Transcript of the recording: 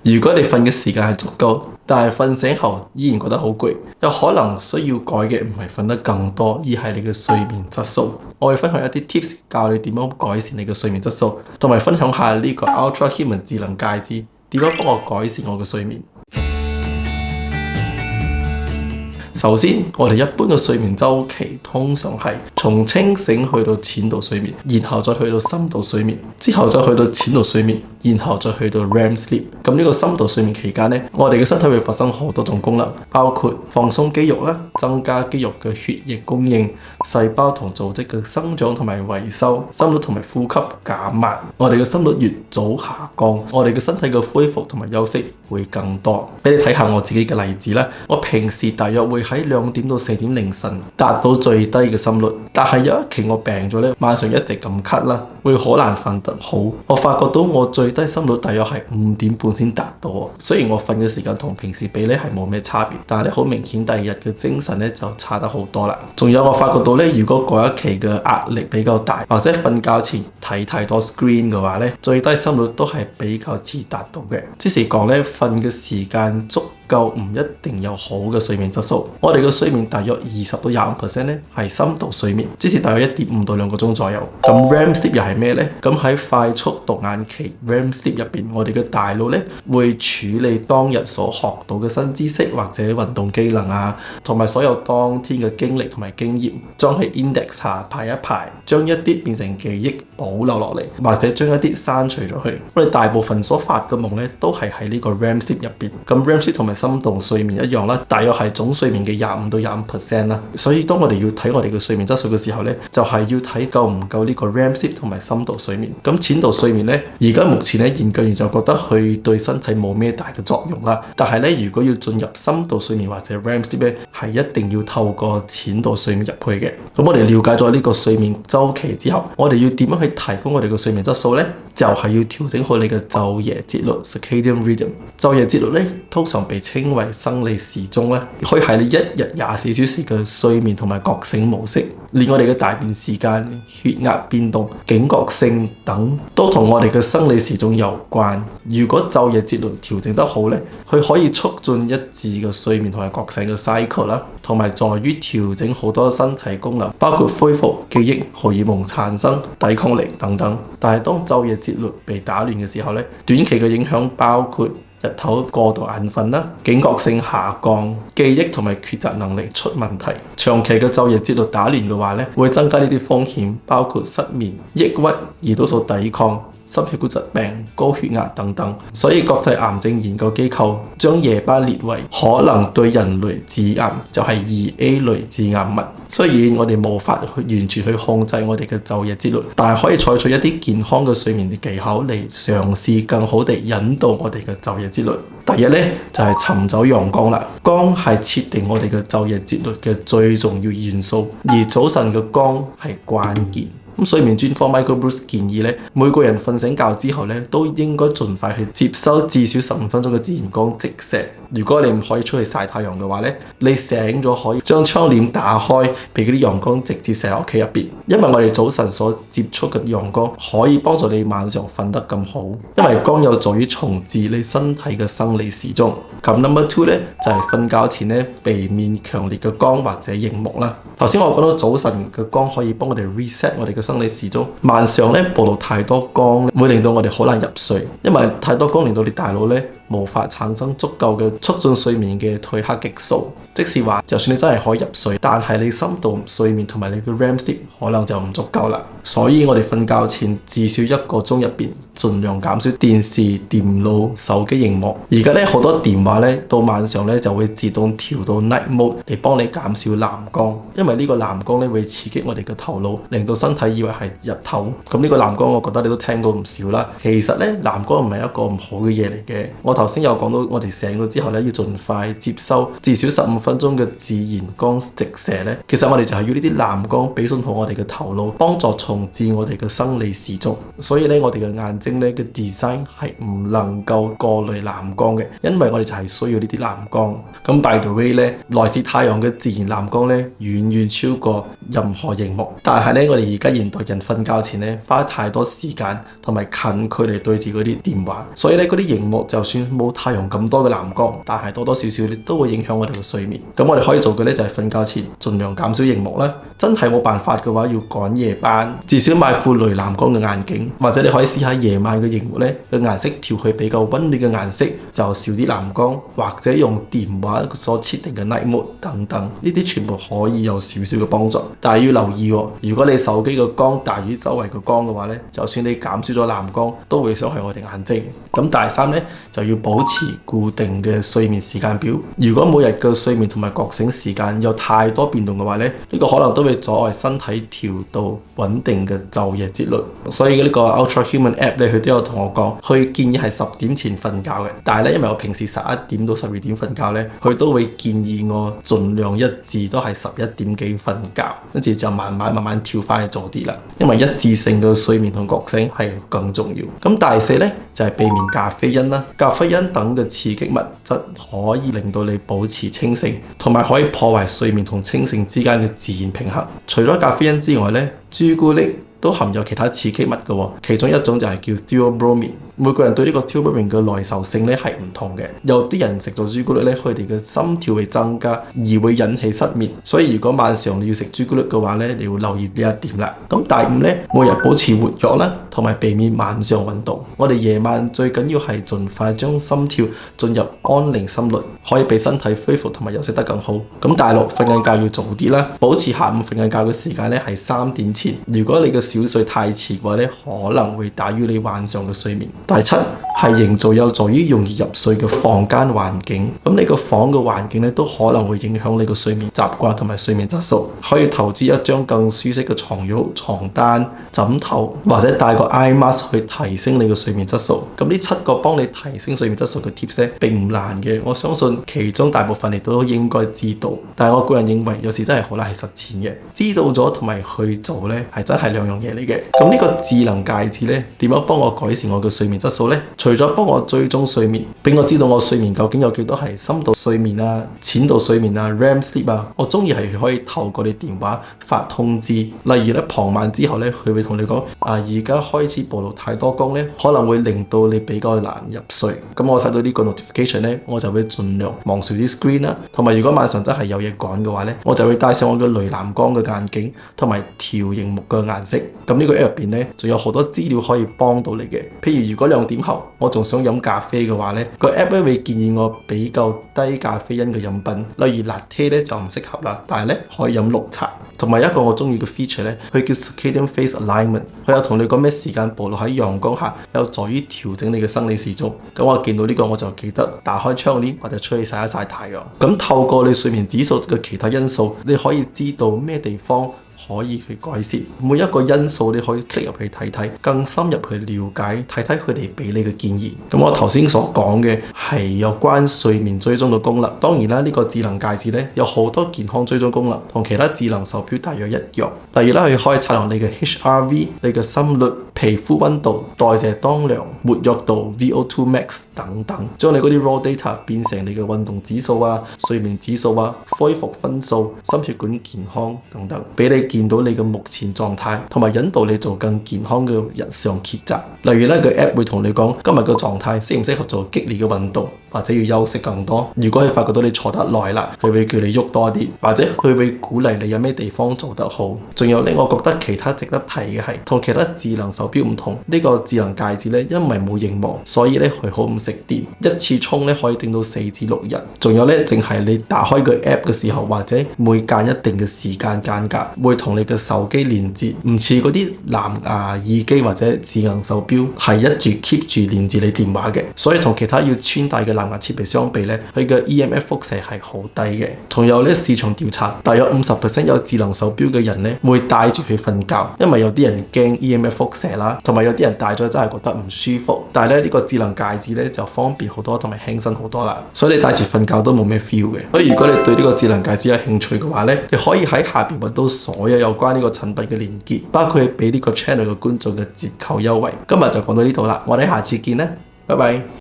如果你瞓嘅時間係足夠，但係瞓醒後依然覺得好攰，有可能需要改嘅唔係瞓得更多，而係你嘅睡眠質素。我會分享一啲 tips 教你點樣改善你嘅睡眠質素，同埋分享下呢個 Ultra Human 智能戒指點樣幫我改善我嘅睡眠。首先，我哋一般嘅睡眠週期通常係從清醒去到淺度睡眠，然後再去到深度睡眠，之後再去到淺度睡眠，然後再去到 REM sleep。咁呢個深度睡眠期間呢，我哋嘅身體會發生好多種功能，包括放鬆肌肉啦，增加肌肉嘅血液供應，細胞同組織嘅生長同埋維修，心率同埋呼吸減慢。我哋嘅心率越早下降，我哋嘅身體嘅恢復同埋休息會更多。俾你睇下我自己嘅例子啦，我平時大約會喺2點到4點凌晨達到最低嘅心率，但係有一期我病咗咧，晚上一直咁咳啦，會好難瞓得好。我發覺到我最低心率大約係5點半先達到。雖然我瞓嘅時間同平時比咧係冇咩差別，但係咧好明顯第二日嘅精神咧就差得好多啦。仲有我發覺到咧，如果嗰一期嘅壓力比較大，或者瞓覺前睇太多 screen 嘅話咧，最低心率都係比較遲達到嘅。即是講咧，瞓嘅時間足夠唔一定有好嘅睡眠質素。我哋嘅睡眠大約20到25%咧係深度睡眠，即是大約1.5到2個鐘左右。咁 REM sleep 又係咩呢？咁喺快速讀眼期 REM sleep 入邊，我哋嘅大腦咧會處理當日所學到嘅新知識或者運動機能啊，同埋所有當天嘅經歷同埋經驗，將佢 index 下排一排，將一啲變成記憶保留落嚟，或者將一啲刪除咗去。我哋大部分所發嘅夢咧都係喺呢個 REM sleep 入邊。咁 REM sleep 同埋深度睡眠一樣啦，大約係總睡眠嘅25到25%啦。所以當我哋要睇我哋嘅睡眠質素嘅時候咧，就係要睇夠唔夠呢個 REM sleep 同埋深度睡眠。咁淺度睡眠咧，而家目前咧研究員就覺得佢對身體冇咩大嘅作用啦。但係咧，如果要進入深度睡眠或者 REM sleep 咧，係一定要透過淺度睡眠入去嘅。咁我哋了解咗呢個睡眠週期之後，我哋要點樣去提高我哋嘅睡眠質素呢？就係要調整好你嘅晝夜節律 circadian rhythm。晝夜節律咧，通常被稱為生理時鐘咧，可以係你一日24小時嘅睡眠同埋覺醒模式，連我哋嘅大便時間、血壓變動、警覺性等都同我哋嘅生理時鐘有關。如果晝夜節律調整得好咧，佢可以促進一致嘅睡眠同埋覺醒嘅 cycle 啦，同埋在於調整好多身體功能，包括恢復記憶、荷爾蒙產生、抵抗力等等。但係當晝夜節律被打亂嘅時候咧，短期嘅影響包括日頭過度眼瞓啦，警覺性下降，記憶同埋抉擇能力出問題。長期嘅晝夜節律打亂嘅話咧，會增加呢啲風險，包括失眠、抑鬱、胰島素抵抗、心血管疾病、高血壓等等。所以國際癌症研究機構將夜班列為可能對人類致癌，就係2A 類致癌物。雖然我哋無法完全去控制我哋嘅晝夜節律，但係可以採取一啲健康嘅睡眠嘅技巧嚟嘗試更好地引導我哋嘅晝夜節律。第一呢，就係尋找陽光啦。光係設定我哋嘅晝夜節律嘅最重要元素，而早晨嘅光係關鍵。睡眠專科 Michael Breus 建議咧，每個人瞓醒覺之後咧，都應該盡快去接收至少15分鐘嘅自然光直射。如果你唔可以出去曬太陽嘅話咧，你醒咗可以將窗簾打開，俾嗰啲陽光直接射喺屋企入邊。因為我哋早晨所接觸嘅陽光可以幫助你晚上瞓得咁好，因為光有助於重置你身體嘅生理時鐘。咁 number 2咧就係瞓覺前咧，避免強烈嘅光或者熒幕啦。頭先我講到早晨嘅光可以幫我哋 reset 我哋嘅生理時鐘，晚上咧暴露太多光會令到我哋好難入睡，因為太多光令到你大腦咧無法產生足夠嘅促進睡眠嘅褪黑激素，即是話就算你真係可以入睡，但係你深度睡眠同埋你嘅 REM sleep 可能就唔足夠啦。所以我哋瞓覺前至少1個鐘入邊，盡量減少電視、電腦、手機熒幕。而家咧好多電話咧到晚上咧就會自動調到 night mode 嚟幫你減少藍光，因為呢個藍光咧會刺激我哋嘅頭腦，令到身體以為係日頭。咁呢個藍光我覺得你都聽過唔少啦。其實咧藍光唔係一個唔好嘅嘢嚟嘅。我頭先有講到，我哋醒咗之後咧，要盡快接收至少15分鐘嘅自然光直射咧。其實我哋就係要呢啲藍光俾信號我哋嘅頭腦，幫助重置我哋嘅生理時鐘。所以咧，我哋嘅眼睛咧嘅 design 係唔能夠過濾藍光嘅，因為我哋就係需要呢啲藍光。咁 by the way 咧，來自太陽嘅自然藍光咧，遠遠超過任何熒幕。但係咧，我哋而家現代人瞓覺前咧，花太多時間同埋近距離對住嗰啲電話，所以咧嗰啲熒幕就算冇太陽咁多嘅藍光，但係多多少少都會影響我哋嘅睡眠。咁我哋可以做嘅咧就係瞓覺前盡量減少熒幕啦。真係冇辦法嘅話，要趕夜班，至少買副雷藍光嘅眼鏡，或者你可以試下夜晚嘅熒幕咧嘅顏色調去比較溫暖嘅顏色，就少啲藍光，或者用電話所設定嘅 night mode 等等，呢啲全部可以有少少嘅幫助。但係要留意喎，如果你手機嘅光大於周圍嘅光嘅話咧，就算你減少咗藍光，都會傷害我哋眼睛。咁第三咧就要保持固定嘅睡眠時間表。如果每日嘅睡眠同埋覺醒時間有太多變動嘅話咧，呢個可能都會阻礙身體調到穩定嘅晝夜節律。所以呢個 Ultra Human App 咧，佢都有同我講，佢建議係10點前瞓覺嘅。但係咧，因為我平時11點到12點瞓覺咧，佢都會建議我盡量一致都係11點幾瞓覺，跟住就慢慢跳翻去早啲啦。因為一致性嘅睡眠同覺醒係更重要。咁第四咧就係避免咖啡因啦，咖啡因等嘅刺激物質可以令到你保持清醒，同埋可以破壞睡眠同清醒之間嘅自然平衡。除咗咖啡因之外咧，朱古力都含有其他刺激物嘅，其中一種就係叫 theobromine。每個人對呢個 theobromine 嘅耐受性咧係唔同嘅，有啲人食咗朱古力咧，佢哋嘅心跳會增加，而會引起失眠。所以如果晚上你要食朱古力嘅話咧，你要留意呢一點啦。咁第5咧，每日保持活躍啦，同埋避免晚上運動。我哋夜晚最緊要係盡快將心跳進入安寧心率，可以俾身體恢復同埋休息得更好。咁第6，瞓緊覺要早啲啦，保持下午瞓緊覺嘅時間咧係3點前。如果你嘅小睡太遲嘅話咧，可能會打擾你晚上嘅睡眠。第7係營造有助於容易入睡嘅房間環境。咁你個房嘅環境咧都可能會影響你個睡眠習慣同埋睡眠質素。可以投資一張更舒適嘅床褥、床單、枕頭，或者戴個 eye mask 去提升你嘅睡眠質素。咁呢7個幫你提升睡眠質素嘅 tips 咧並唔難嘅，我相信其中大部分你都應該知道。但係我個人認為有時真係好難去實踐嘅，知道咗同埋去做咧係真係兩樣嘢嚟嘅。咁呢個智能戒指咧點樣幫我改善我嘅睡眠質素呢？除咗幫我追蹤睡眠，俾我知道我睡眠究竟有幾多係深度睡眠啊、淺度睡眠啊、REM sleep 啊，我中意係可以透過你電話發通知。例如咧傍晚之後咧，佢會同你講而家開始暴露太多光咧，可能會令到你比較難入睡。咁我睇到呢個 notification 咧，我就會盡量望少啲 screen 啦。同埋如果晚上真係有嘢趕嘅話咧，我就會戴上我嘅雷藍光嘅眼鏡，同埋調螢幕嘅顏色。咁呢個 app 入邊咧，仲有好多資料可以幫到你嘅。譬如如果2點後我仲想飲咖啡嘅話咧，個 app 咧會建議我比較低咖啡因嘅飲品，例如 latte 咧就唔適合啦，但係咧可以飲綠茶。同埋一個我中意嘅 feature 咧，佢叫 circadian phase alignment， 佢有同你講咩時間暴露喺陽光下，有助於調整你嘅生理時鐘。咁我見到呢個我就記得打開窗簾或者出去曬一曬太陽。咁透過你睡眠指數嘅其他因素，你可以知道咩地方可以去改善。每一個因素你可以 click 入去睇睇，更深入去了解，睇睇佢哋俾你嘅建議。咁我頭先所講嘅係有關睡眠追蹤嘅功能。當然啦，呢個智能戒指咧有好多健康追蹤功能，同其他智能手錶大約一樣。例如啦，佢可以測量你嘅 HRV、你嘅心率、皮膚溫度、代謝當量、活躍度、VO2 max 等等，將你嗰啲 raw data 變成你嘅運動指數啊、睡眠指數啊、恢復分數、心血管健康等等，俾你見到你嘅目前狀態，同埋引導你做更健康嘅日常抉擇。例如咧，個 app 會同你講今日嘅狀態適唔適合做激烈嘅運動，或者要休息更多。如果佢發覺到你坐得耐啦，佢會叫你喐多啲，或者佢會鼓勵你有咩地方做得好。仲有咧，我覺得其他值得提嘅係，同其他智能手錶唔同，呢個智能戒指咧，因為冇熒幕，所以咧佢好唔食電，一次充咧可以頂到4至6日。仲有咧，淨係你打開個 app 嘅時候，或者每間一定嘅時間間隔，會同你嘅手機連接，唔似嗰啲藍牙耳機或者智能手錶係一直 keep 住連住你電話嘅。所以同其他要穿戴嘅藍牙設備相比咧，佢嘅 EMF 輻射係好低嘅。仲有咧，市場調查，大約50%有智能手錶嘅人咧會戴住去瞓覺，因為有啲人驚 EMF 輻射啦，同埋有啲人戴咗真係覺得唔舒服。但係咧，呢個智能戒指咧就方便好多，同埋輕身好多啦，所以你戴住瞓覺都冇咩 feel 嘅。所以如果你對呢個智能戒指有興趣嘅話咧，你可以喺下邊揾到所有關呢個產品嘅連結，包括俾呢個 channel 嘅觀眾嘅折扣優惠。今日就講到呢度啦，我哋下次見啦，拜拜。